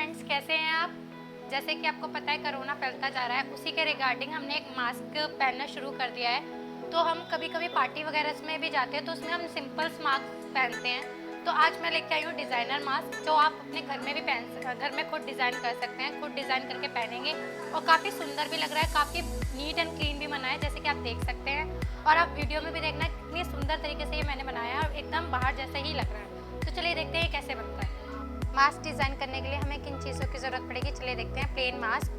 Friends, कैसे हैं आप। जैसे कि आपको पता है कोरोना फैलता जा रहा है, उसी के रिगार्डिंग हमने एक मास्क पहनना शुरू कर दिया है। तो हम कभी कभी पार्टी वगैरह में भी जाते हैं तो उसमें हम सिंपल मास्क पहनते हैं। तो आज मैं लेके आई हूँ डिज़ाइनर मास्क, जो आप अपने घर में भी घर में खुद डिज़ाइन कर सकते हैं, खुद डिज़ाइन करके पहनेंगे और काफ़ी सुंदर भी लग रहा है, काफ़ी नीट एंड क्लीन भी बना है, जैसे कि आप देख सकते हैं। और आप वीडियो में भी देखना कितनी सुंदर तरीके से ये मैंने बनाया है और एकदम बाहर जैसा ही लग रहा है। तो चलिए देखते हैं ये कैसे बनता है। मास्क डिज़ाइन करने के लिए हमें किन चीज़ों की ज़रूरत पड़ेगी, चलिए देखते हैं। प्लेन मास्क,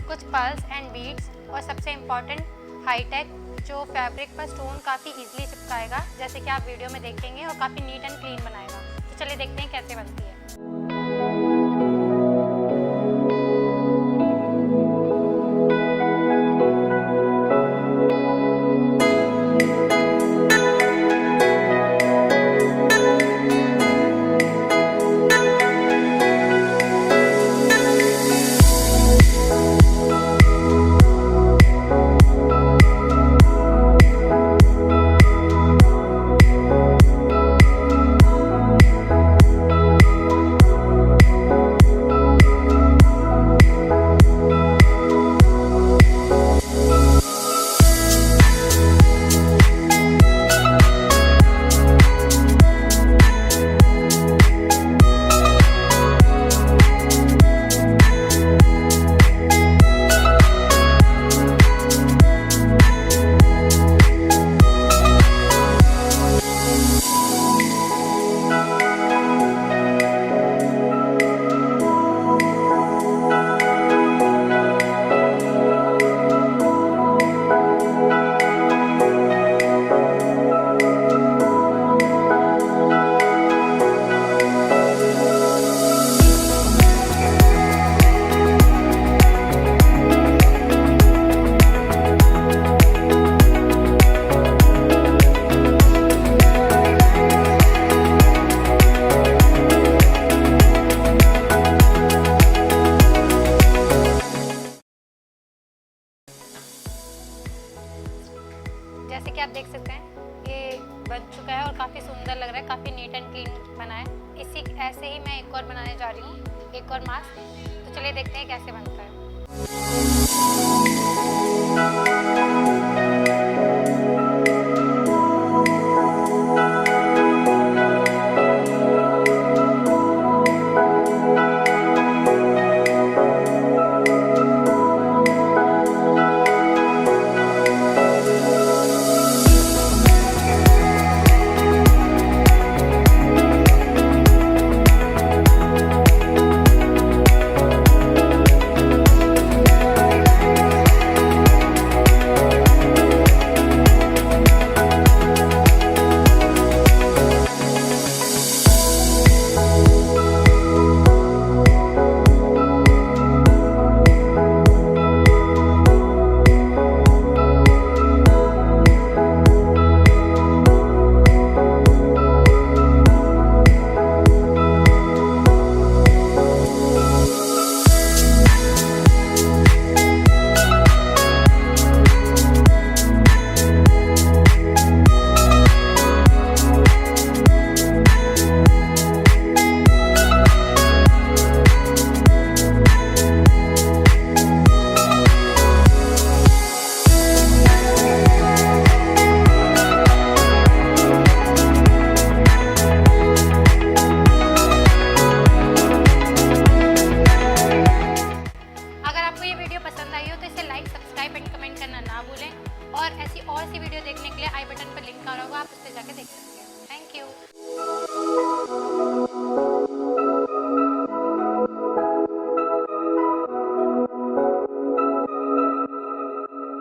कुछ पर्ल्स एंड बीड्स और सबसे इम्पॉर्टेंट हाईटेक जो फैब्रिक पर स्टोन काफ़ी इजीली चिपकाएगा, जैसे कि आप वीडियो में देखेंगे, और काफ़ी नीट एंड क्लीन बनाएगा। तो चलिए देखते हैं कैसे बनती है। जैसे कि आप देख सकते हैं ये बन चुका है और काफ़ी सुंदर लग रहा है, काफ़ी नीट एंड क्लीन बना है। इसी ऐसे ही मैं एक और बनाने जा रही हूँ, एक और मास्क। तो चलिए देखते हैं कैसे बनता है। पसंद आई हो तो इसे लाइक, सब्सक्राइब एंड कमेंट करना ना भूलें। और ऐसी वीडियो देखने के लिए आई बटन पर लिंक आ रहा होगा, आप उस पर जाके देख सकते हैं। Thank you.